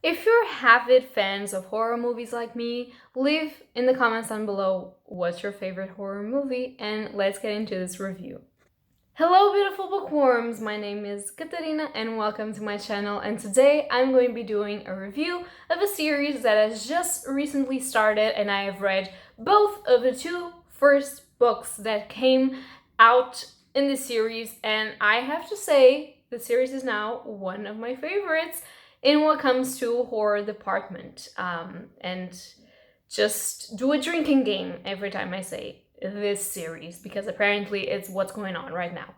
If you're avid fans of horror movies like me, leave in the comments down below what's your favorite horror movie, and let's get into this review. Hello beautiful bookworms, my name is Katarina and welcome to my channel, and today I'm going to be doing a review of a series that has just recently started, and I have read both of the two first books that came out in this series, and I have to say the series is now one of my favorites in what comes to horror department. And just do a drinking game every time I say this series, because apparently it's what's going on right now.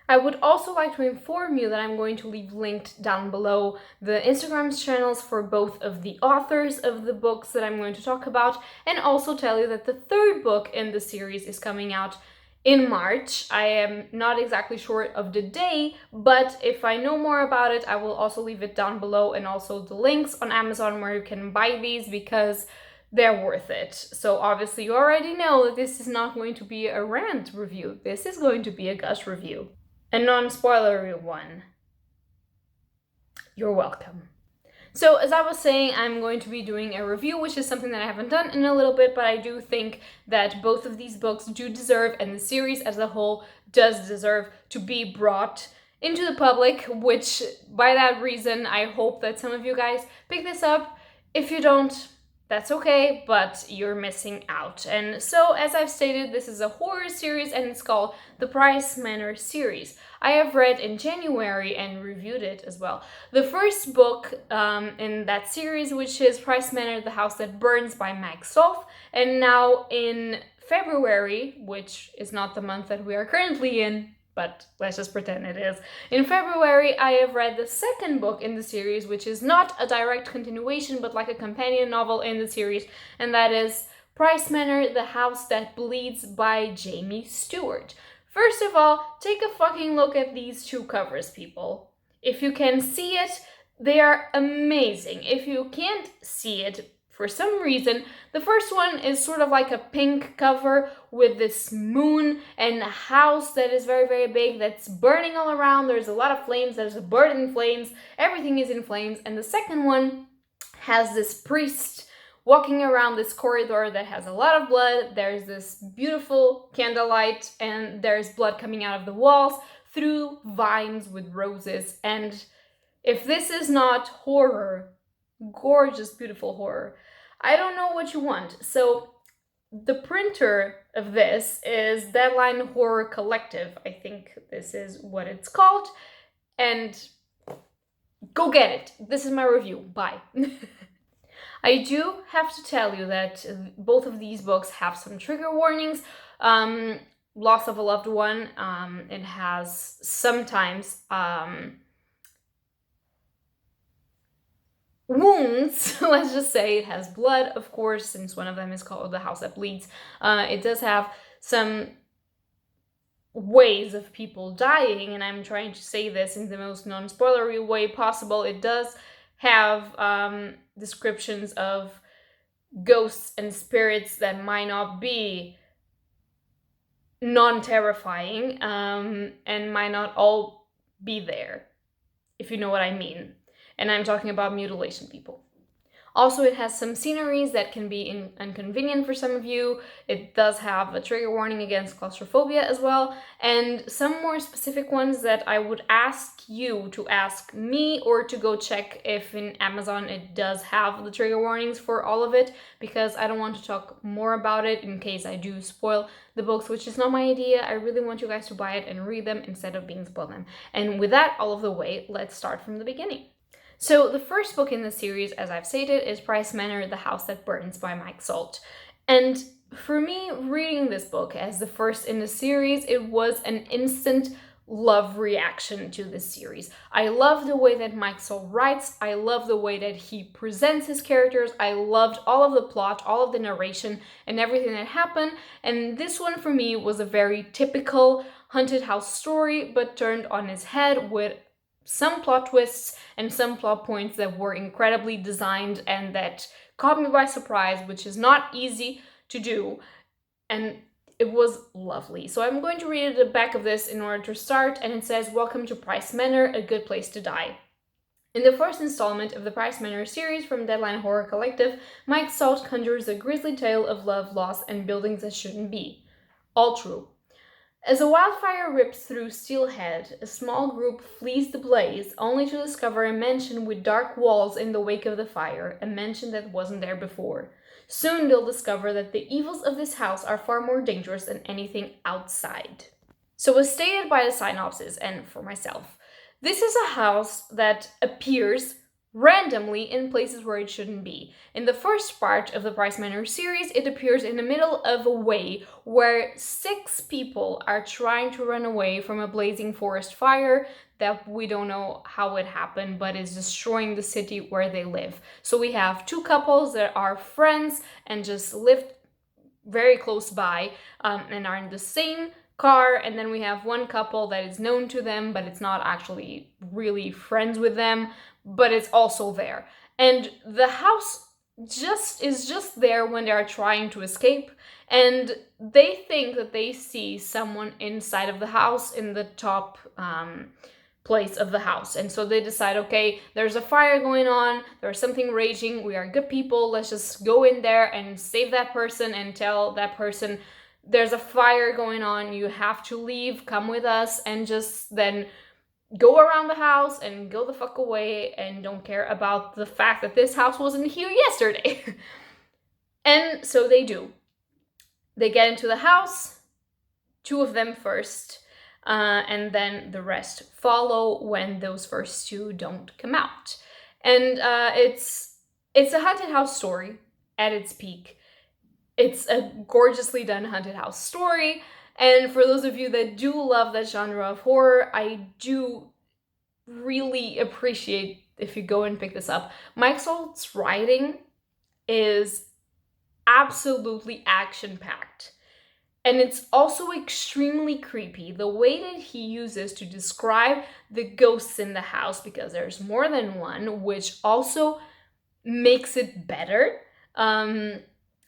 I would also like to inform you that I'm going to leave linked down below the Instagram channels for both of the authors of the books that I'm going to talk about, and also tell you that the third book in the series is coming out in March. I am not exactly sure of the day, but if I know more about it, I will also leave it down below, and also the links on Amazon where you can buy these, because they're worth it. So obviously you already know that this is not going to be a rant review. This is going to be a gush review. A non-spoilery one. You're welcome. So as I was saying, I'm going to be doing a review, which is something that I haven't done in a little bit, but I do think that both of these books do deserve, and the series as a whole does deserve, to be brought into the public, which by that reason, I hope that some of you guys pick this up. If you don't, that's okay, but you're missing out. And so, as I've stated, this is a horror series and it's called the Price Manor Series. I have read in January and reviewed it as well. The first book in that series, which is Price Manor, The House That Burns by Mike Solf, and now in February, which is not the month that we are currently in, but let's just pretend it is. In February, I have read the second book in the series, which is not a direct continuation, but like a companion novel in the series, and that is Price Manor, The House That Bleeds by Jamie Stewart. First of all, take a fucking look at these two covers, people. If you can see it, they are amazing. If you can't see it, for some reason, the first one is sort of like a pink cover with this moon and a house that is very, very big that's burning all around. There's a lot of flames, there's a bird in flames, everything is in flames. And the second one has this priest walking around this corridor that has a lot of blood. There's this beautiful candlelight and there's blood coming out of the walls through vines with roses. And if this is not horror, gorgeous, beautiful horror, I don't know what you want. So the printer of this is Deadline Horror Collective. I think this is what it's called. And go get it. This is my review. Bye. I do have to tell you that both of these books have some trigger warnings. Loss of a loved one. It has sometimes wounds, let's just say. It has blood, of course, since one of them is called The House That Bleeds. It does have some ways of people dying, and I'm trying to say this in the most non-spoilery way possible. It does have descriptions of ghosts and spirits that might not be non-terrifying, and might not all be there, if you know what I mean. And I'm talking about mutilation, people. Also, it has some sceneries that can be inconvenient for some of you. It does have a trigger warning against claustrophobia as well, and some more specific ones that I would ask you to ask me, or to go check if in Amazon it does have the trigger warnings for all of it, because I don't want to talk more about it in case I do spoil the books, which is not my idea. I really want you guys to buy it and read them instead of being spoiled them. And with that all of the way, let's start from the beginning. So the first book in the series, as I've stated, is Price Manor, The House That Burns by Mike Solf. And for me, reading this book as the first in the series, it was an instant love reaction to this series. I love the way that Mike Solf writes. I love the way that he presents his characters. I loved all of the plot, all of the narration, and everything that happened. And this one for me was a very typical haunted house story, but turned on its head with some plot twists and some plot points that were incredibly designed and that caught me by surprise, which is not easy to do, and it was lovely. So I'm going to read at the back of this in order to start, and it says, "Welcome to Price Manor, a good place to die." In the first installment of the Price Manor series from Deadline Horror Collective, Mike Salt conjures a grisly tale of love, loss, and buildings that shouldn't be. All true. As a wildfire rips through Steelhead, a small group flees the blaze, only to discover a mansion with dark walls in the wake of the fire, a mansion that wasn't there before. Soon they'll discover that the evils of this house are far more dangerous than anything outside. So as stated by the synopsis, and for myself, this is a house that appears randomly in places where it shouldn't be. In the first part of the Price Manor series, it appears in the middle of a way where 6 people are trying to run away from a blazing forest fire that we don't know how it happened, but is destroying the city where they live. So we have 2 couples that are friends and just live very close by and are in the same car, and then we have 1 couple that is known to them, but it's not actually really friends with them, but it's also there. And the house is just there when they are trying to escape, and they think that they see someone inside of the house in the top place of the house. And so they decide, okay, there's a fire going on, there's something raging, we are good people, let's just go in there and save that person and tell that person, there's a fire going on, you have to leave, come with us, and just then go around the house and go the fuck away and don't care about the fact that this house wasn't here yesterday. And so they do. They get into the house, 2 of them first, and then the rest follow when those first 2 don't come out. And it's a haunted house story at its peak. It's a gorgeously done haunted house story, and for those of you that do love that genre of horror, I do really appreciate if you go and pick this up. Mike Salt's writing is absolutely action-packed. And it's also extremely creepy, the way that he uses to describe the ghosts in the house, because there's more than one, which also makes it better.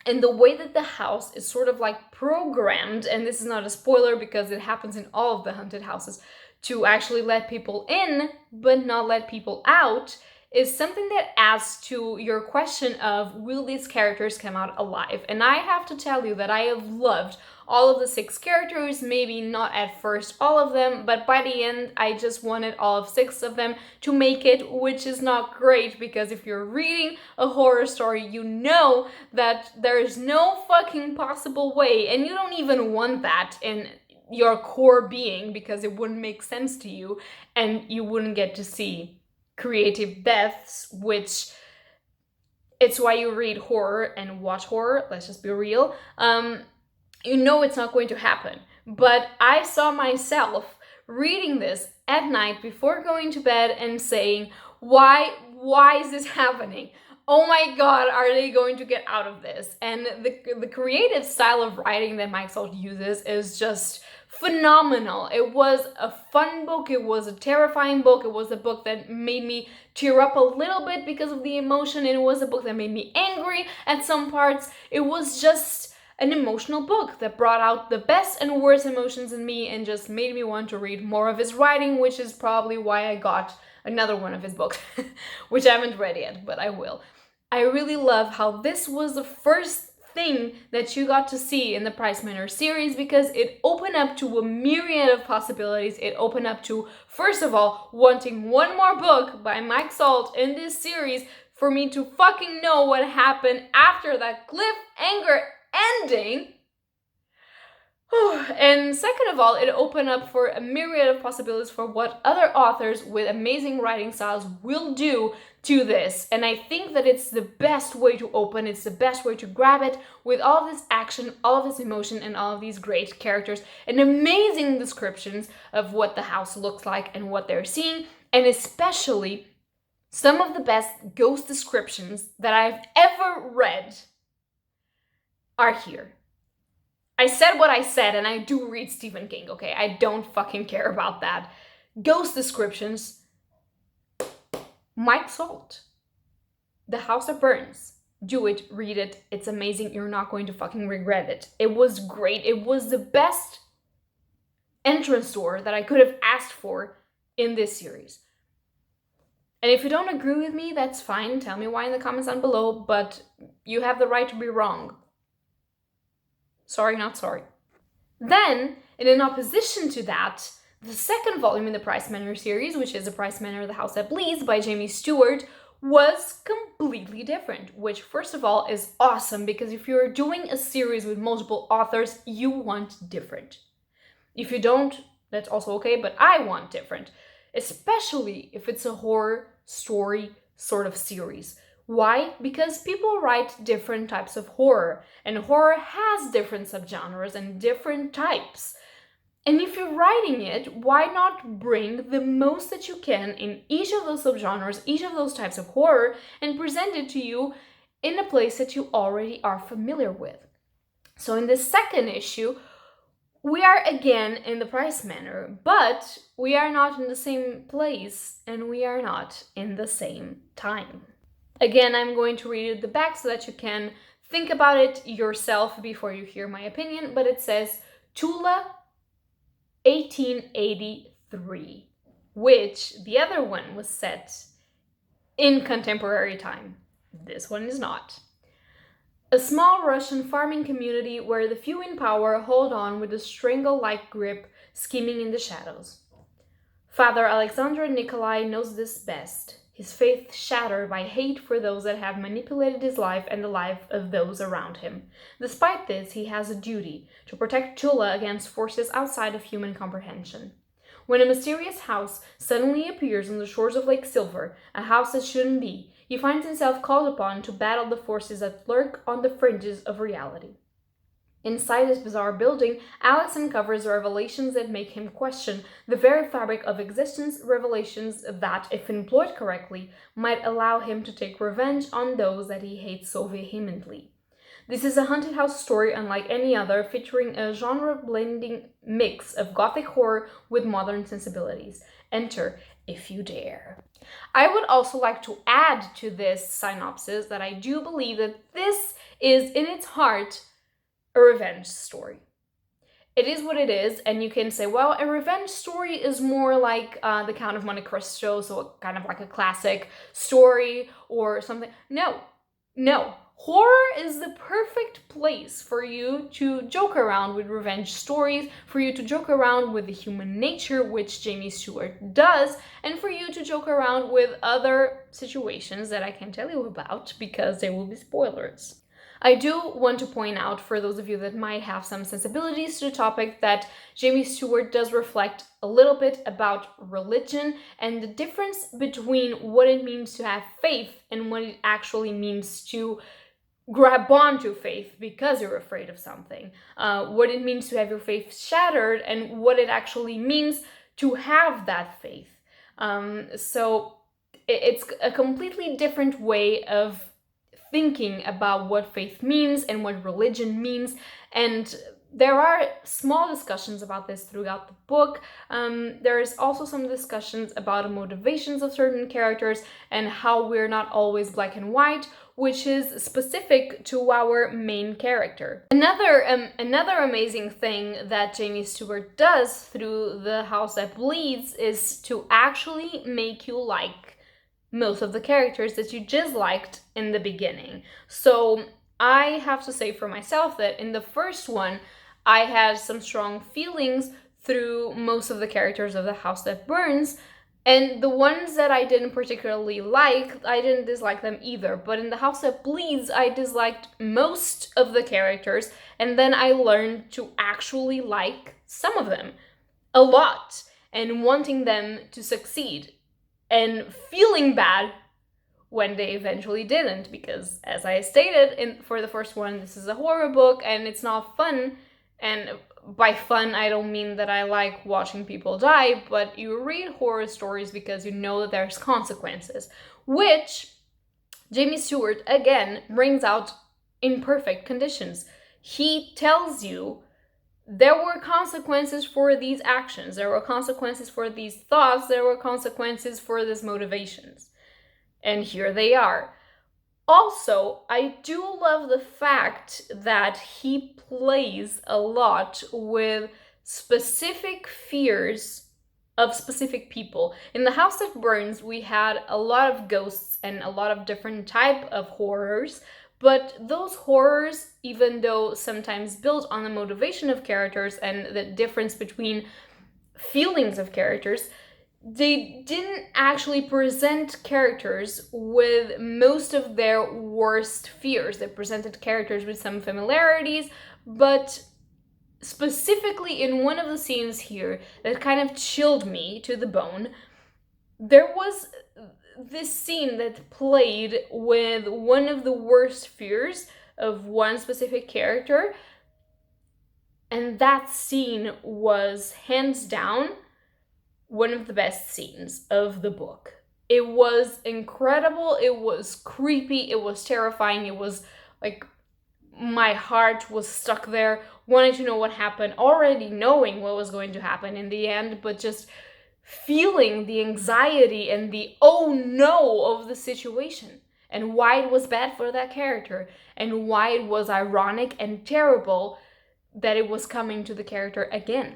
And the way that the house is sort of like programmed, and this is not a spoiler because it happens in all of the haunted houses, to actually let people in but not let people out, is something that adds to your question of, will these characters come out alive? And I have to tell you that I have loved all of the 6 characters, maybe not at first all of them, but by the end I just wanted all of 6 of them to make it, which is not great, because if you're reading a horror story, you know that there is no fucking possible way, and you don't even want that in your core being, because it wouldn't make sense to you, and you wouldn't get to see creative deaths, which it's why you read horror and watch horror, let's just be real. You know it's not going to happen. But I saw myself reading this at night before going to bed and saying, why is this happening? Oh my god, are they going to get out of this? And the creative style of writing that Mike Salt uses is just phenomenal. It was a fun book, it was a terrifying book, it was a book that made me tear up a little bit because of the emotion, and it was a book that made me angry at some parts. It was just an emotional book that brought out the best and worst emotions in me and just made me want to read more of his writing, which is probably why I got another one of his books, which I haven't read yet, but I will. I really love how this was the first thing that you got to see in the Price Manor series, because it opened up to a myriad of possibilities. It opened up to, first of all, wanting one more book by Mike Salt in this series for me to fucking know what happened after that cliffhanger ending. And second of all, it opened up for a myriad of possibilities for what other authors with amazing writing styles will do to this. And I think that it's the best way to open, it's the best way to grab it, with all of this action, all of this emotion, and all of these great characters and amazing descriptions of what the house looks like and what they're seeing, and especially some of the best ghost descriptions that I've ever read are here. I said what I said, and I do read Stephen King, okay? I don't fucking care about that. Ghost descriptions. Mike Salt. The House That Burns. Do it, read it, it's amazing, you're not going to fucking regret it. It was great, it was the best entrance door that I could have asked for in this series. And if you don't agree with me, that's fine. Tell me why in the comments down below, but you have the right to be wrong. Sorry, not sorry. Then, in opposition to that, the second volume in the Price Manor series, which is The Price Manor, The House That Bleeds by Jamie Stewart, was completely different, which first of all is awesome, because if you're doing a series with multiple authors, you want different. If you don't, that's also okay, but I want different, especially if it's a horror story sort of series. Why? Because people write different types of horror, and horror has different subgenres and different types. And if you're writing it, why not bring the most that you can in each of those subgenres, each of those types of horror, and present it to you in a place that you already are familiar with? So in the second issue, we are again in the Price Manor, but we are not in the same place and we are not in the same time. Again, I'm going to read you the back so that you can think about it yourself before you hear my opinion, but it says Tula 1883, which the other one was set in contemporary time. This one is not. A small Russian farming community where the few in power hold on with a strangle-like grip, scheming in the shadows. Father Alexander Nikolai knows this best, his faith shattered by hate for those that have manipulated his life and the life of those around him. Despite this, he has a duty to protect Tula against forces outside of human comprehension. When a mysterious house suddenly appears on the shores of Lake Silver, a house that shouldn't be, he finds himself called upon to battle the forces that lurk on the fringes of reality. Inside this bizarre building, Alex uncovers revelations that make him question the very fabric of existence, revelations that, if employed correctly, might allow him to take revenge on those that he hates so vehemently. This is a haunted house story unlike any other, featuring a genre-blending mix of gothic horror with modern sensibilities. Enter If You Dare. I would also like to add to this synopsis that I do believe that this is, in its heart, a revenge story. It is what it is, and you can say, well, a revenge story is more like The Count of Monte Cristo, so kind of like a classic story or something. No. Horror is the perfect place for you to joke around with revenge stories, for you to joke around with the human nature, which Jamie Stewart does, and for you to joke around with other situations that I can't tell you about because there will be spoilers. I do want to point out, for those of you that might have some sensibilities to the topic, that Jamie Stewart does reflect a little bit about religion and the difference between what it means to have faith and what it actually means to grab onto faith because you're afraid of something. What it means to have your faith shattered and what it actually means to have that faith. So it's a completely different way of thinking about what faith means and what religion means, and there are small discussions about this throughout the book. There is also some discussions about the motivations of certain characters and how we're not always black and white, which is specific to our main character. Another amazing thing that Jamie Stewart does through The House That Bleeds is to actually make you like most of the characters that you just liked in the beginning. So I have to say for myself that in the first one, I had some strong feelings through most of the characters of The House That Burns, and the ones that I didn't particularly like, I didn't dislike them either. But in The House That Bleeds, I disliked most of the characters, and then I learned to actually like some of them a lot, and wanting them to succeed, and feeling bad when they eventually didn't, because as I stated for the first one, this is a horror book and it's not fun. And by fun, I don't mean that I like watching people die, but you read horror stories because you know that there's consequences, which Jamie Stewart again brings out in perfect conditions. He tells you there were consequences for these actions, there were consequences for these thoughts, there were consequences for these motivations. And here they are. Also, I do love the fact that he plays a lot with specific fears of specific people. In The House That Burns, we had a lot of ghosts and a lot of different type of horrors, but those horrors, even though sometimes built on the motivation of characters and the difference between feelings of characters, they didn't actually present characters with most of their worst fears. They presented characters with some familiarities, but specifically in one of the scenes here that kind of chilled me to the bone, there was this scene that played with one of the worst fears of one specific character, and that scene was hands down one of the best scenes of the book. It was incredible, it was creepy, it was terrifying, it was like my heart was stuck there, wanting to know what happened, already knowing what was going to happen in the end, but just feeling the anxiety and the oh no of the situation, and why it was bad for that character, and why it was ironic and terrible that it was coming to the character again.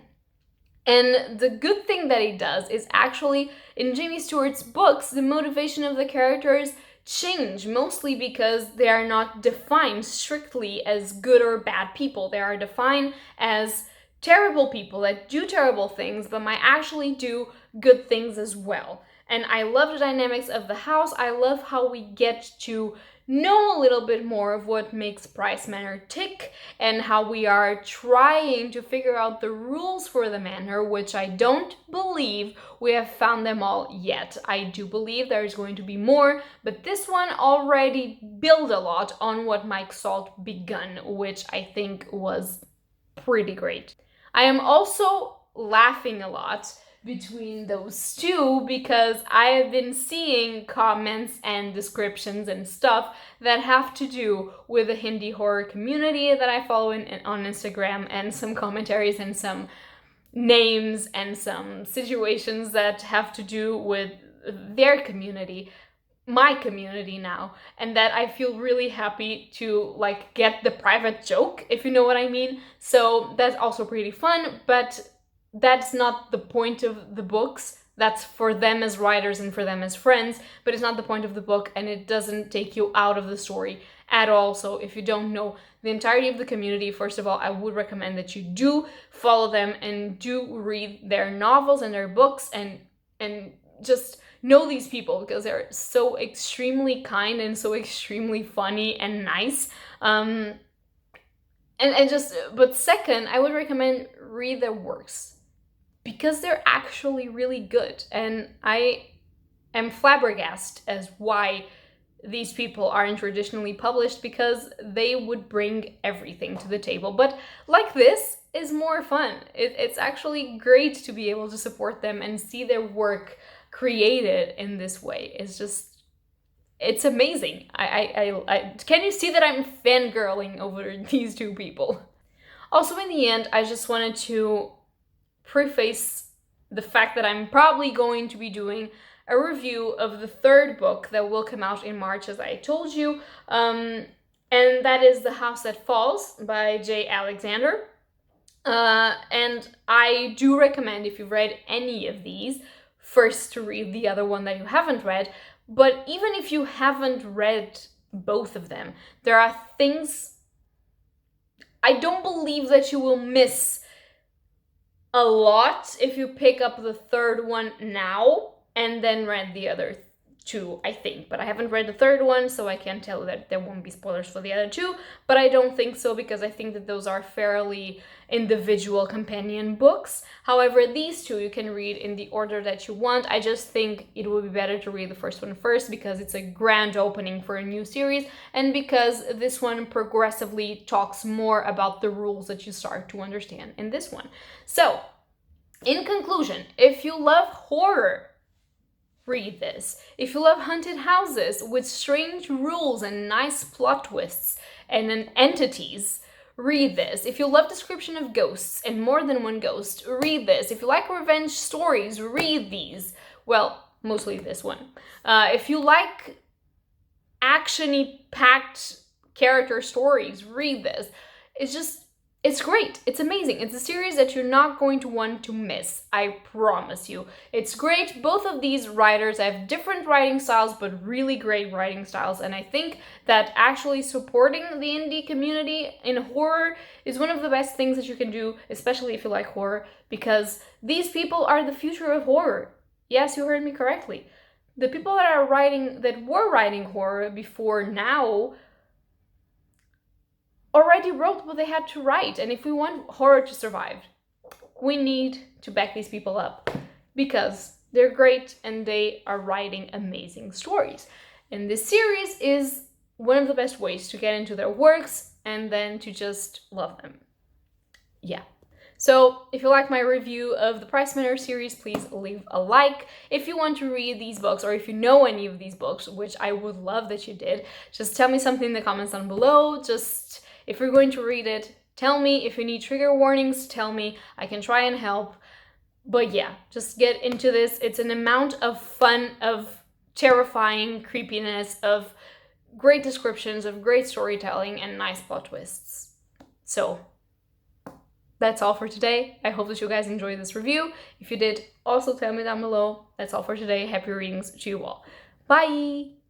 And the good thing that it does is actually, in Jamie Stewart's books, the motivation of the characters change, mostly because they are not defined strictly as good or bad people. They are defined as terrible people that do terrible things, but might actually do good things as well. And I love the dynamics of the house. I love how we get to know a little bit more of what makes Price Manor tick, and how we are trying to figure out the rules for the manor, which I don't believe we have found them all yet. I do believe there's going to be more, but this one already built a lot on what Mike Salt begun, which I think was pretty great. I am also laughing a lot between those two because I have been seeing comments and descriptions and stuff that have to do with the Hindi horror community that I follow on Instagram, and some commentaries and some names and some situations that have to do with their community, my community now, and that I feel really happy to like get the private joke, if you know what I mean. So that's also pretty fun, but that's not the point of the books. That's for them as writers and for them as friends, but it's not the point of the book, and it doesn't take you out of the story at all. So if you don't know the entirety of the community, first of all, I would recommend that you do follow them and do read their novels and their books, and just know these people, because they're so extremely kind and so extremely funny and nice. But second, I would recommend read their works, because they're actually really good, and I am flabbergasted as why these people aren't traditionally published, because they would bring everything to the table. But like this is more fun. It's actually great to be able to support them and see their work created in this way. It's amazing. I can you see that I'm fangirling over these two people? Also, in the end, I just wanted to preface the fact that I'm probably going to be doing a review of the third book that will come out in March, as I told you, and that is The House That Falls by J. Alexander. And I do recommend, if you've read any of these, first to read the other one that you haven't read. But even if you haven't read both of them, there are things I don't believe that you will miss a lot if you pick up the third one now and then read the other two, I think. But I haven't read the third one, so I can't tell that there won't be spoilers for the other two. But I don't think so, because I think that those are fairly individual companion books. However, these two you can read in the order that you want. I just think it would be better to read the first one first, because it's a grand opening for a new series, and because this one progressively talks more about the rules that you start to understand in this one. So, in conclusion, if you love horror, read this. If you love haunted houses with strange rules and nice plot twists and entities, read this. If you love description of ghosts and more than one ghost, read this. If you like revenge stories, read these. Well, mostly this one. If you like action-y packed character stories, read this. It's just It's great. It's amazing. It's a series that you're not going to want to miss. I promise you. It's great. Both of these writers have different writing styles, but really great writing styles. And I think that actually supporting the indie community in horror is one of the best things that you can do, especially if you like horror, because these people are the future of horror. Yes, you heard me correctly. The people that were writing horror before now already wrote what they had to write. And if we want horror to survive, we need to back these people up because they're great and they are writing amazing stories. And this series is one of the best ways to get into their works and then to just love them. Yeah. So if you like my review of the Price Manor series, please leave a like. If you want to read these books, or if you know any of these books, which I would love that you did, just tell me something in the comments down below. Just if you're going to read it, tell me. If you need trigger warnings, tell me. I can try and help. But yeah, just get into this. It's an amount of fun, of terrifying creepiness, of great descriptions, of great storytelling, and nice plot twists. So that's all for today. I hope that you guys enjoyed this review. If you did, also tell me down below. That's all for today. Happy readings to you all. Bye!